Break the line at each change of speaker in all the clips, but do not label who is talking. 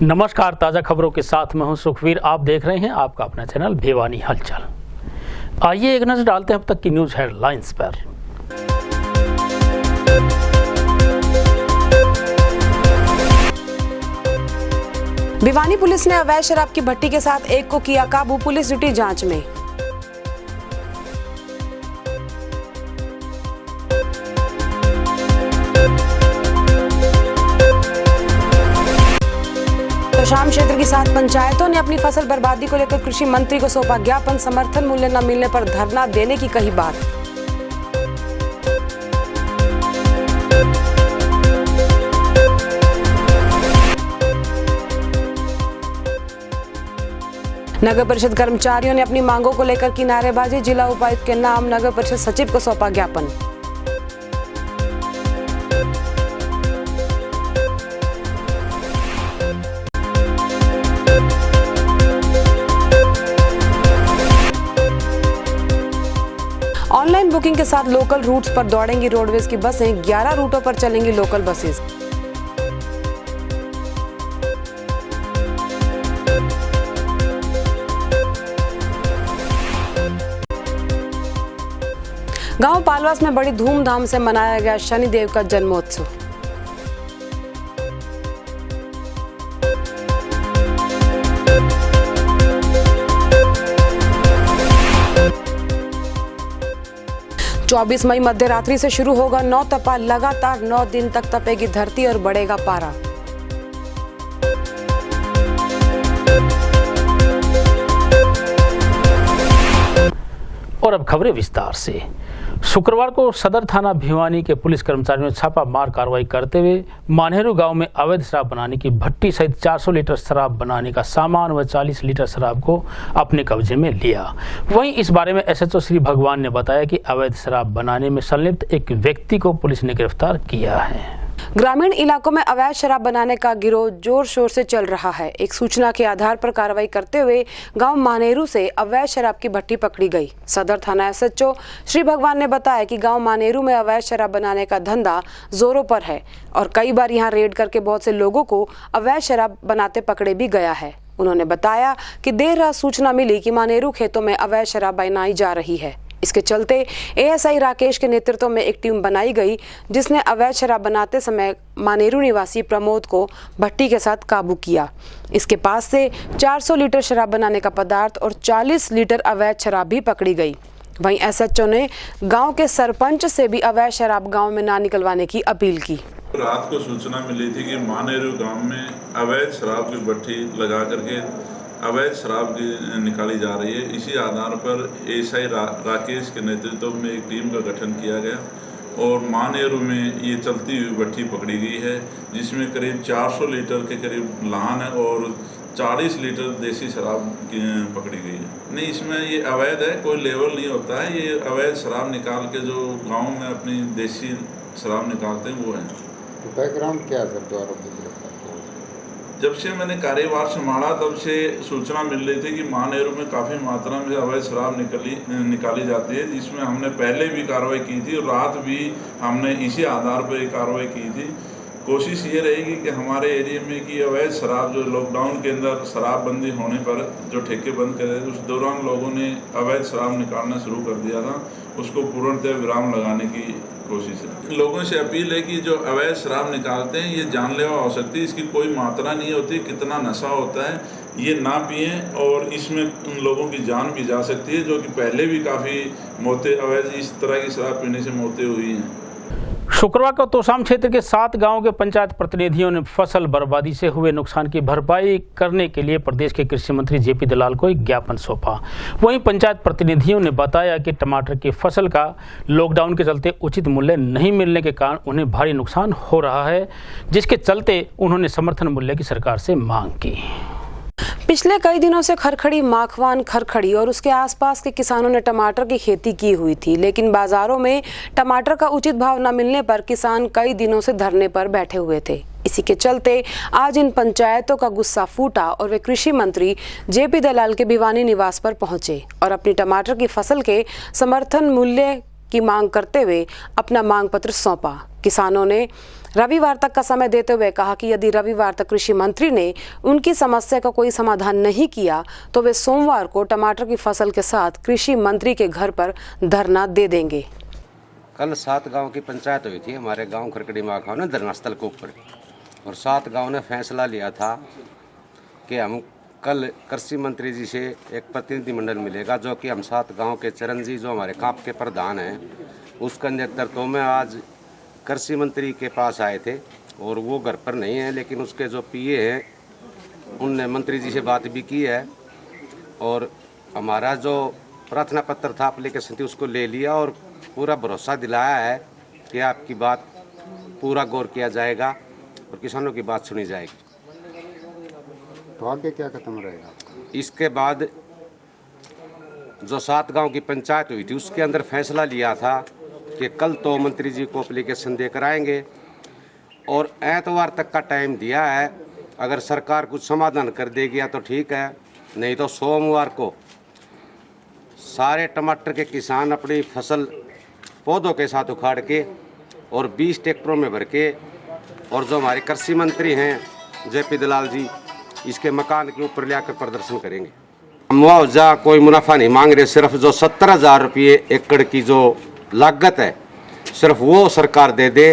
नमस्कार, ताज़ा खबरों के साथ मैं हूं सुखवीर। आप देख रहे हैं आपका अपना चैनल भिवानी हलचल। आइए एक नजर डालते हैं अब तक की न्यूज़ हेडलाइंस पर।
भिवानी पुलिस ने अवैध शराब की भट्टी के साथ एक को किया काबू, पुलिस जुटी जांच में। शाम क्षेत्र की 7 पंचायतों ने अपनी फसल बर्बादी को लेकर कृषि मंत्री को सौंपा ज्ञापन, समर्थन मूल्य न मिलने पर धरना देने की कही बात। नगर परिषद कर्मचारियों ने अपनी मांगों को लेकर की नारेबाजी, जिला उपायुक्त के नाम नगर परिषद सचिव को सौंपा ज्ञापन। ऑनलाइन बुकिंग के साथ लोकल रूट्स पर दौड़ेंगी रोडवेज की बसें, 11 रूटों पर चलेंगी लोकल बसेस। गांव पालवास में बड़ी धूमधाम से मनाया गया शनिदेव का जन्मोत्सव। चौबीस मई मध्य रात्रि से शुरू होगा नौ तपा, लगातार 9 दिन तक तपेगी धरती और बढ़ेगा पारा।
और अब खबरें विस्तार से। शुक्रवार को सदर थाना भिवानी के पुलिस कर्मचारियों ने छापा मार कार्रवाई करते हुए मानेरू गांव में अवैध शराब बनाने की भट्टी सहित 400 लीटर शराब बनाने का सामान व 40 लीटर शराब को अपने कब्जे में लिया। वहीं इस बारे में एसएचओ श्री भगवान ने बताया कि अवैध शराब बनाने में संलिप्त एक व्यक्ति को पुलिस ने गिरफ्तार किया है।
ग्रामीण इलाकों में अवैध शराब बनाने का गिरोह जोर शोर से चल रहा है। एक सूचना के आधार पर कार्रवाई करते हुए गांव मानेरू से अवैध शराब की भट्टी पकड़ी गई। सदर थाना एसएचओ श्री भगवान ने बताया कि गांव मानेरू में अवैध शराब बनाने का धंधा जोरों पर है और कई बार यहां रेड करके बहुत से लोगों को अवैध शराब बनाते पकड़े भी गया है। उन्होंने बताया कि देर रात सूचना मिली कि मानेरू खेतों में अवैध शराब बनाई जा रही है। इसके चलते एएसआई राकेश के नेतृत्व में एक टीम बनाई गई, जिसने अवैध शराब बनाते समय मानेरू निवासी प्रमोद को भट्टी के साथ काबू किया। इसके पास से 400 लीटर शराब बनाने का पदार्थ और 40 लीटर अवैध शराब भी पकड़ी गई। वहीं एसएचओ ने गांव के सरपंच से भी अवैध शराब गांव में ना निकलवाने की अपील की।
रात को सूचना मिली थी कि मानेरू गांव में अवैध शराब की भट्टी लगा करके अवैध शराब निकाली जा रही है। इसी आधार पर एएसआई राकेश के नेतृत्व में एक टीम का गठन किया गया और मानेरू में ये चलती हुई भट्टी पकड़ी गई है, जिसमें करीब 400 लीटर के करीब लाहन है और 40 लीटर देसी शराब पकड़ी गई है। नहीं, इसमें ये अवैध है, कोई लेवल नहीं होता है। ये अवैध शराब निकाल के जो गाँव में अपनी देसी शराब निकालते हैं वो है।
बैकग्राउंड क्या है सर?
जब से मैंने कार्यभार संभाला तब से सूचना मिल रही थी कि मानेरू में काफ़ी मात्रा में अवैध शराब निकाली जाती है, जिसमें हमने पहले भी कार्रवाई की थी और रात भी हमने इसी आधार पर कार्रवाई की थी। कोशिश ये रहेगी कि हमारे एरिया में कि अवैध शराब जो लॉकडाउन के अंदर शराबबंदी होने पर जो ठेके बंद करे उस दौरान लोगों ने अवैध शराब निकालना शुरू कर दिया था, उसको पूर्णतः विराम लगाने की कोशिश है। लोगों से अपील है कि जो अवैध शराब निकालते हैं ये जानलेवा हो सकती है, इसकी कोई मात्रा नहीं होती, कितना नशा होता है ये ना पिएं और इसमें उन लोगों की जान भी जा सकती है, जो कि पहले भी काफ़ी मौतें अवैध इस तरह की शराब पीने से मौतें हुई हैं।
शुक्रवार को तोशाम क्षेत्र के 7 गांवों के पंचायत प्रतिनिधियों ने फसल बर्बादी से हुए नुकसान की भरपाई करने के लिए प्रदेश के कृषि मंत्री जेपी दलाल को एक ज्ञापन सौंपा। वहीं पंचायत प्रतिनिधियों ने बताया कि टमाटर की फसल का लॉकडाउन के चलते उचित मूल्य नहीं मिलने के कारण उन्हें भारी नुकसान हो रहा है, जिसके चलते उन्होंने समर्थन मूल्य की सरकार से मांग की।
पिछले कई दिनों से खरखड़ी, माखवान, खरखड़ी और उसके आसपास के किसानों ने टमाटर की खेती की हुई थी, लेकिन बाजारों में टमाटर का उचित भाव न मिलने पर किसान कई दिनों से धरने पर बैठे हुए थे। इसी के चलते आज इन पंचायतों का गुस्सा फूटा और वे कृषि मंत्री जेपी दलाल के भिवानी निवास पर पहुंचे और अपनी टमाटर की फसल के समर्थन मूल्य की मांग करते हुए अपना मांग पत्र सौंपा। किसानों ने रविवार तक का समय देते हुए कहा कि यदि रविवार तक कृषि मंत्री ने उनकी समस्या का कोई समाधान नहीं किया तो वे सोमवार को टमाटर की फसल के साथ कृषि मंत्री के घर पर धरना दे देंगे।
कल 7 गांव की पंचायत हुई थी हमारे गांव खरकड़ी माखा ने धरना स्थल के ऊपर, और 7 गांव ने फैसला लिया था कि हम कल कृषि मंत्री जी से एक प्रतिनिधिमंडल मिलेगा, जो कि हम 7 गांव के चरण जी जो हमारे कांप के प्रधान हैं उसके नेतृत्व में आज कृषि मंत्री के पास आए थे। और वो घर पर नहीं है, लेकिन उसके जो पीए हैं उनने मंत्री जी से बात भी की है, और हमारा जो प्रार्थना पत्र था एप्लीकेशन थी उसको ले लिया, और पूरा भरोसा दिलाया है कि आपकी बात पूरा गौर किया जाएगा और किसानों की बात सुनी जाएगी।
तो आगे क्या खत्म रहेगा?
इसके बाद जो 7 गांव की पंचायत हुई थी उसके अंदर फैसला लिया था कि कल तो मंत्री जी को एप्लीकेशन देकर आएंगे, और एतवार तक का टाइम दिया है। अगर सरकार कुछ समाधान कर देगी तो ठीक है, नहीं तो सोमवार को सारे टमाटर के किसान अपनी फसल पौधों के साथ उखाड़ के और 20 ट्रैक्टरों में भर के, और जो हमारे कृषि मंत्री हैं जेपी दलाल जी, इसके मकान के ऊपर ले आकर प्रदर्शन करेंगे। मुआवजा कोई मुनाफा नहीं मांग रहे, सिर्फ जो 17,000 रुपये एकड़ की जो लागत है सिर्फ वो सरकार दे दे।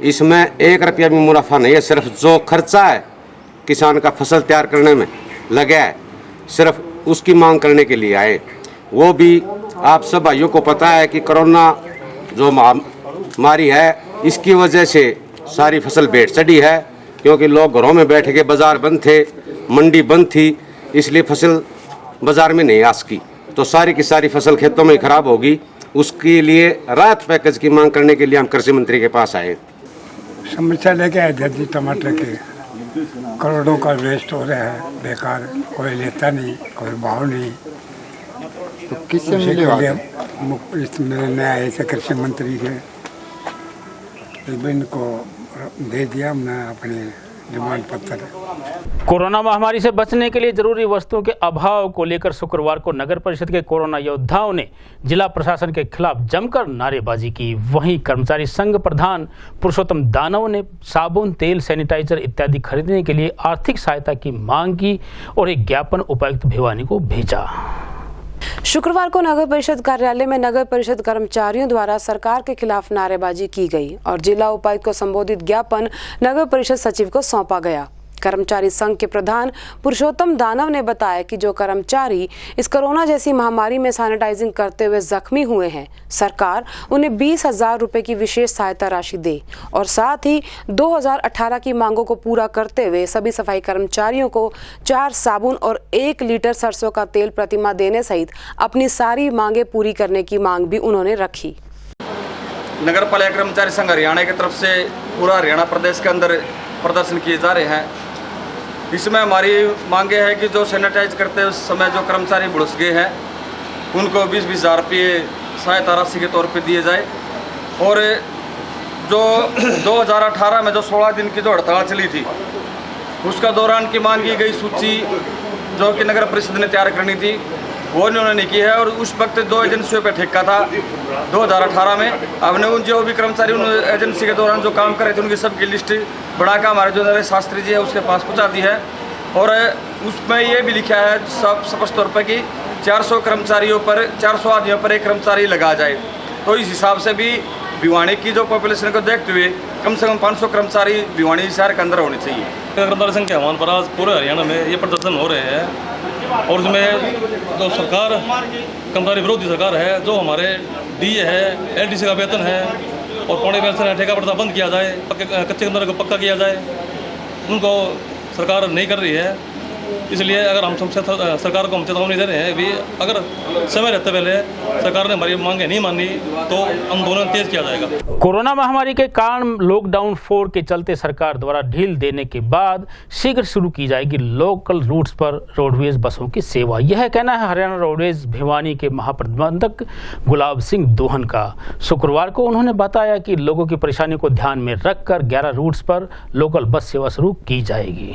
इसमें 1 रुपया भी मुनाफा नहीं है, सिर्फ जो खर्चा है किसान का फसल तैयार करने में लगा है सिर्फ उसकी मांग करने के लिए आए। वो भी आप सब भाइयों को पता है कि कोरोना जो महामारी है इसकी वजह से सारी फसल भेड़ चढ़ी है, क्योंकि लोग घरों में बैठ के, बाजार बंद थे, मंडी बंद थी, इसलिए फसल बाजार में नहीं आ सकी, तो सारी की सारी फसल खेतों में खराब होगी। उसके लिए राहत पैकेज की मांग करने के लिए हम कृषि मंत्री के पास आए।
समस्या लेके आए थे टमाटर के, करोड़ों का वेस्ट हो रहा है बेकार, कोई लेता नहीं, कोई भाव नहीं।
तो किससे मिले बात?
इसमें आए थे कृषि मंत्री के, इनको दे दिया मैं अपने डिमांड पत्र।
कोरोना महामारी से बचने के लिए जरूरी वस्तुओं के अभाव को लेकर शुक्रवार को नगर परिषद के कोरोना योद्धाओं ने जिला प्रशासन के खिलाफ जमकर नारेबाजी की। वहीं कर्मचारी संघ प्रधान पुरुषोत्तम दानव ने साबुन, तेल, सैनिटाइजर इत्यादि खरीदने के लिए आर्थिक सहायता की मांग की और एक ज्ञापन उपायुक्त भिवानी को भेजा।
शुक्रवार को नगर परिषद कार्यालय में नगर परिषद कर्मचारियों द्वारा सरकार के खिलाफ नारेबाजी की गई और जिला उपायुक्त को संबोधित ज्ञापन नगर परिषद सचिव को सौंपा गया। कर्मचारी संघ के प्रधान पुरुषोत्तम दानव ने बताया कि जो कर्मचारी इस कोरोना जैसी महामारी में सैनिटाइजिंग करते हुए जख्मी हुए हैं, सरकार उन्हें 20,000 रुपए की विशेष सहायता राशि दे और साथ ही 2018 की मांगों को पूरा करते हुए सभी सफाई कर्मचारियों को 4 साबुन और 1 लीटर सरसों का तेल प्रतिमाह देने सहित अपनी सारी मांगे पूरी करने की मांग भी उन्होंने रखी।
नगर पालिका कर्मचारी संघ हरियाणा की तरफ से पूरा हरियाणा प्रदेश के अंदर प्रदर्शन किए जा रहे हैं। इसमें हमारी मांगे है कि जो सैनिटाइज करते उस समय जो कर्मचारी बुड़स गए हैं उनको 20,000 रुपये सहायता राशि के तौर पे दिए जाए, और जो 2018 में जो 16 दिन की जो हड़ताल चली थी उसका दौरान की मांगी गई सूची जो कि नगर परिषद ने तैयार करनी थी वो इन्होंने नहीं की है, और उस वक्त 2 एजेंसियों पे ठेका था 2018 में। हमने उन जो भी कर्मचारी उन एजेंसी के दौरान जो काम कर रहे थे उनकी सबकी लिस्ट बनाकर हमारे जो नरेश शास्त्री जी है उसके पास पहुंचा दी है, और उसमें ये भी लिखा है सब स्पष्ट तौर पर कि 400 कर्मचारियों पर 400 आदमियों पर एक कर्मचारी लगा जाए। तो इस हिसाब से भी भिवानी की जो पॉपुलेशन को देखते हुए कम से कम 500 कर्मचारी भिवानी शहर के अंदर होने चाहिए।
कर्मचारी संघ के आह्वान पर आज पूरे हरियाणा में ये प्रदर्शन हो रहे हैं, और उसमें जो सरकार कर्मचारी विरोधी सरकार है, जो हमारे डीए है, एलटीसी का वेतन है और पौने पेंशन है, ठेका प्रथा बंद किया जाए, कच्चे कामगारों को पक्का किया जाए, उनको सरकार नहीं कर रही है। इसलिए अगर हम सरकार को हम चेतावनी दे रहे हैं भी अगर समय रहते पहले सरकार ने हमारी मांगे नहीं मानी तो आंदोलन तेज किया जाएगा।
कोरोना महामारी के कारण लॉकडाउन 4 के चलते सरकार द्वारा ढील देने के बाद शीघ्र शुरू की जाएगी लोकल रूट्स पर रोडवेज बसों की सेवा। यह कहना है हरियाणा रोडवेज भिवानी के महाप्रबंधक गुलाब सिंह दोहन का। शुक्रवार को उन्होंने बताया कि लोगों की परेशानी को ध्यान में रखकर 11 रूट्स पर लोकल बस सेवा शुरू की जाएगी।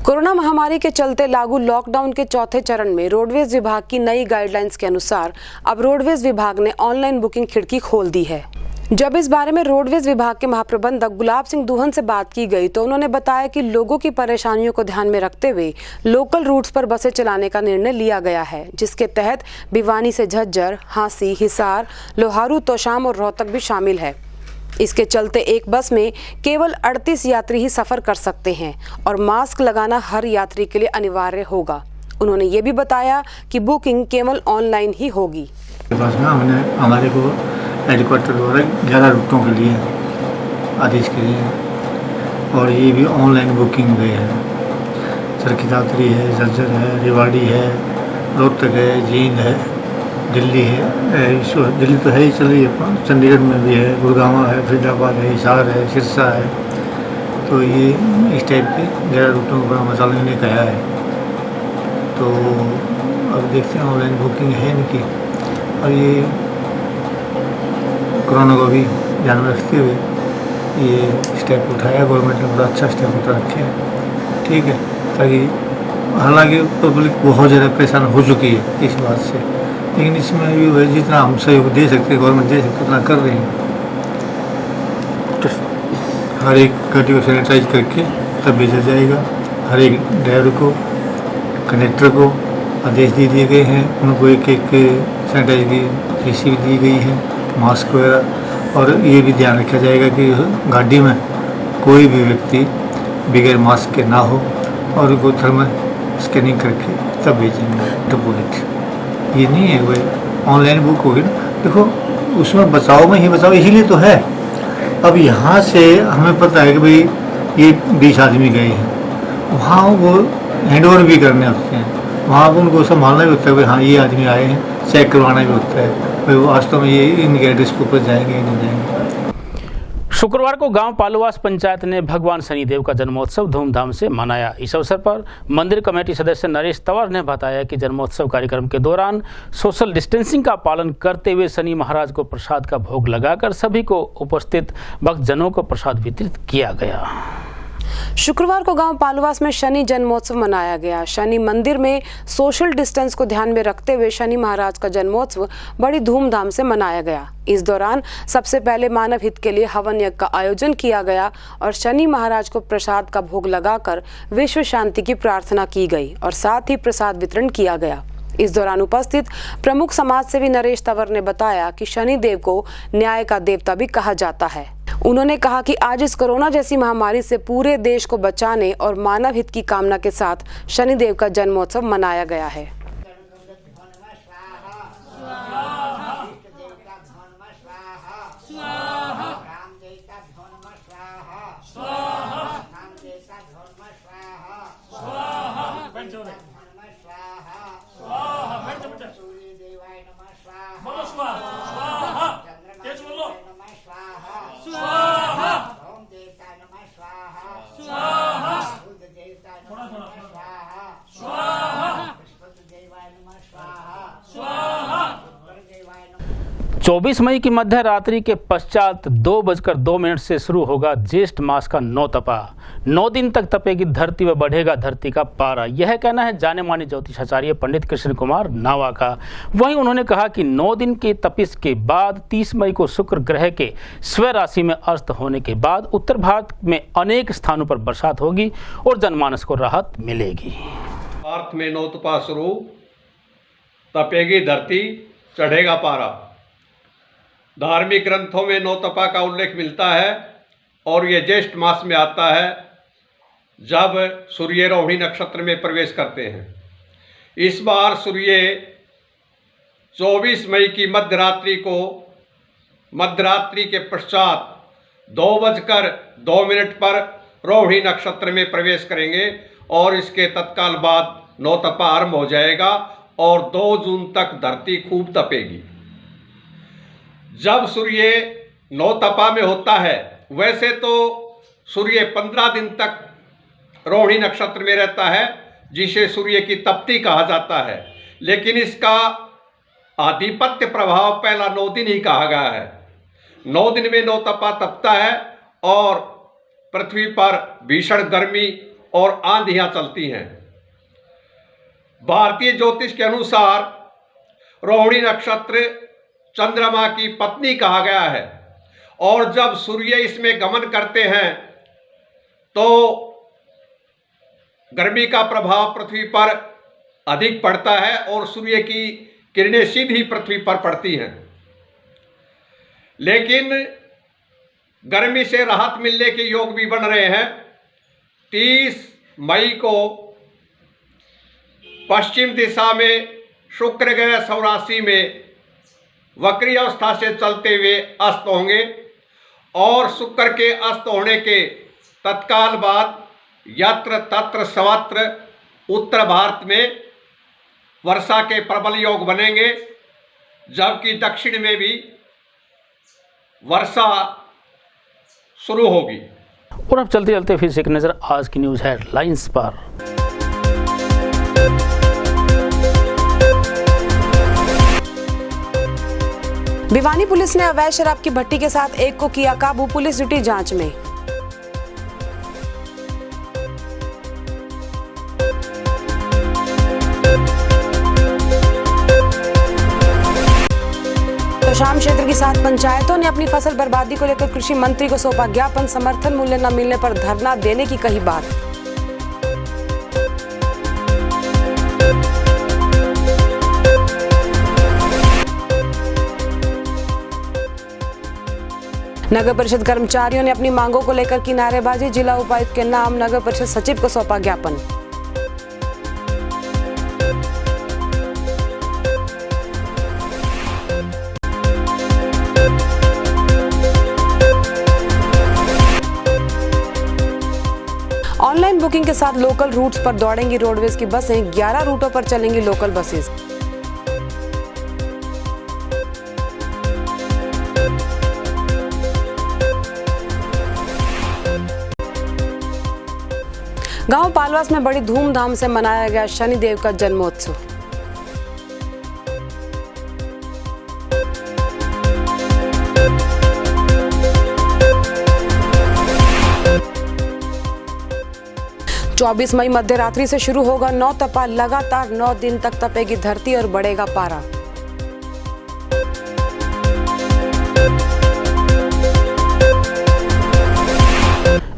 कोरोना महामारी के चलते लागू लॉकडाउन के चौथे चरण में रोडवेज विभाग की नई गाइडलाइंस के अनुसार अब रोडवेज विभाग ने ऑनलाइन बुकिंग खिड़की खोल दी है। जब इस बारे में रोडवेज विभाग के महाप्रबंधक गुलाब सिंह दुहन से बात की गई तो उन्होंने बताया कि लोगों की परेशानियों को ध्यान में रखते हुए लोकल रूट्स पर बसें चलाने का निर्णय लिया गया है, जिसके तहत भिवानी से झज्जर, हांसी, हिसार, लोहारू, तोशाम और रोहतक भी शामिल है। इसके चलते एक बस में केवल 38 यात्री ही सफर कर सकते हैं और मास्क लगाना हर यात्री के लिए अनिवार्य होगा। उन्होंने ये भी बताया कि बुकिंग केवल ऑनलाइन ही होगी।
बस में हमने हमारे को हेलीकॉप्टर द्वारा 11 रूटों के लिए आदेश किए हैं और ये भी ऑनलाइन बुकिंग हुई है। चरखी है, झज्जर है, रेवाड़ी है, रोहतक है, जींद है, दिल्ली है, दिल्ली तो है ही, चल रही है, चंडीगढ़ में भी है, गुड़गांव है, फरीदाबाद है, हिसार है, सिरसा है। तो ये इस टाइप के 11 रूटों पर मसाले ने कहा है। तो अब देखते हैं ऑनलाइन बुकिंग है इनकी और ये कोरोना को भी ध्यान में रखते हुए ये स्टेप उठाया गवर्नमेंट ने, बड़ा अच्छा स्टेप उठा रखे हैं। ठीक है, ताकि हालांकि पब्लिक बहुत ज़्यादा परेशान हो चुकी है इस बात से, लेकिन इसमें भी जितना हम सहयोग दे सकते, गवर्नमेंट दे सकते, उतना कर रहे हैं। तो हर एक गाड़ी को सैनिटाइज करके तब भेजा जाएगा। हर एक ड्राइवर को, कंडक्टर को आदेश दे दिए गए हैं, उनको एक सैनिटाइज की शीशी भी दी गई है, मास्क वगैरह। और ये भी ध्यान रखा जाएगा कि गाड़ी में कोई भी व्यक्ति बगैर मास्क के ना हो और उनको थर्मल स्कैनिंग करके तब भेजेंगे डिपोजिट। ये नहीं है भाई ऑनलाइन बुक होगी ना, देखो उसमें बचाव में ही बचाव इसीलिए तो है। अब यहाँ से हमें पता है कि भाई ये 20 आदमी गए हैं, वहाँ वो हैंडओवर भी करने होते हैं, वहाँ पर उनको संभालना भी होता है, भाई हाँ ये आदमी आए हैं, चेक करवाना भी होता है, भाई वो वास्तव में ये इनके एड्रेस के ऊपर जाएंगे या नहीं जाएंगे।
शुक्रवार को गांव पालुवास पंचायत ने भगवान शनिदेव का जन्मोत्सव धूमधाम से मनाया। इस अवसर पर मंदिर कमेटी सदस्य नरेश तंवर ने बताया कि जन्मोत्सव कार्यक्रम के दौरान सोशल डिस्टेंसिंग का पालन करते हुए शनि महाराज को प्रसाद का भोग लगाकर सभी को उपस्थित भक्तजनों को प्रसाद वितरित किया गया।
शुक्रवार को गांव पालुवास में शनि जन्मोत्सव मनाया गया। शनि मंदिर में सोशल डिस्टेंस को ध्यान में रखते हुए शनि महाराज का जन्मोत्सव बड़ी धूमधाम से मनाया गया। इस दौरान सबसे पहले मानव हित के लिए हवन यज्ञ का आयोजन किया गया और शनि महाराज को प्रसाद का भोग लगाकर विश्व शांति की प्रार्थना की गई और साथ ही प्रसाद वितरण किया गया। इस दौरान उपस्थित प्रमुख समाज सेवी नरेश तंवर ने बताया कि शनि देव को न्याय का देवता भी कहा जाता है। उन्होंने कहा कि आज इस कोरोना जैसी महामारी से पूरे देश को बचाने और मानव हित की कामना के साथ शनिदेव का जन्मोत्सव मनाया गया है।
चौबीस मई की मध्य रात्रि के पश्चात 2:02 से शुरू होगा ज्येष्ठ मास का 9 तपा। 9 दिन तक तपेगी धरती व बढ़ेगा धरती का पारा, यह कहना है जाने माने ज्योतिषाचार्य पंडित कृष्ण कुमार नावा का। वहीं उन्होंने कहा कि 9 दिन के तपिश के बाद 30 मई को शुक्र ग्रह के स्व राशि में अस्त होने के बाद उत्तर भारत में अनेक स्थानों पर बरसात होगी और जनमानस को राहत मिलेगी।
अर्थ में 9 तपा शुरू, तपेगी धरती, चढ़ेगा पारा। धार्मिक ग्रंथों में 9 तपा का उल्लेख मिलता है और ये ज्येष्ठ मास में आता है जब सूर्य रोहिणी नक्षत्र में प्रवेश करते हैं। इस बार सूर्य 24 मई की मध्यरात्रि के पश्चात 2:02 पर रोहिणी नक्षत्र में प्रवेश करेंगे और इसके तत्काल बाद 9 तपा आरंभ हो जाएगा और 2 जून तक धरती खूब तपेगी। जब सूर्य 9 तपा में होता है, वैसे तो सूर्य 15 दिन तक रोहिणी नक्षत्र में रहता है जिसे सूर्य की तप्ती कहा जाता है, लेकिन इसका आधिपत्य प्रभाव पहला 9 दिन ही कहा गया है। 9 दिन में 9 तपा तपता है और पृथ्वी पर भीषण गर्मी और आंधियां चलती हैं। भारतीय ज्योतिष के अनुसार रोहिणी नक्षत्र चंद्रमा की पत्नी कहा गया है और जब सूर्य इसमें गमन करते हैं तो गर्मी का प्रभाव पृथ्वी पर अधिक पड़ता है और सूर्य की किरणें सीधी पृथ्वी पर पड़ती हैं। लेकिन गर्मी से राहत मिलने के योग भी बन रहे हैं। 30 मई को पश्चिम दिशा में शुक्र ग्रह सौराशि में वक्री अवस्था से चलते हुए अस्त होंगे और शुक्र के अस्त होने के तत्काल बाद यत्र तत्र सर्वत्र उत्तर भारत में वर्षा के प्रबल योग बनेंगे, जबकि दक्षिण में भी वर्षा शुरू होगी।
और अब चलते चलते फिर से एक नजर आज की न्यूज हेडलाइंस पर।
भिवानी पुलिस ने अवैध शराब की भट्टी के साथ एक को किया काबू, पुलिस जुटी जांच में। शाम क्षेत्र की 7 पंचायतों ने अपनी फसल बर्बादी को लेकर कृषि मंत्री को सौंपा ज्ञापन, समर्थन मूल्य न मिलने पर धरना देने की कही बात। नगर परिषद कर्मचारियों ने अपनी मांगों को लेकर की नारेबाजी, जिला उपायुक्त के नाम नगर परिषद सचिव को सौंपा ज्ञापन। ऑनलाइन बुकिंग के साथ लोकल रूट्स पर दौड़ेंगी रोडवेज की बसें, 11 रूटों पर चलेंगी लोकल बसेस। गांव पालवास में बड़ी धूमधाम से मनाया गया शनिदेव का जन्मोत्सव। चौबीस मई मध्य रात्रि से शुरू होगा 9 तपा, लगातार 9 दिन तक तपेगी धरती और बढ़ेगा पारा।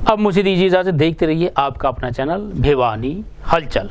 अब मुझे दीजिए इजाजत, देखते रहिए आपका अपना चैनल भिवानी हलचल।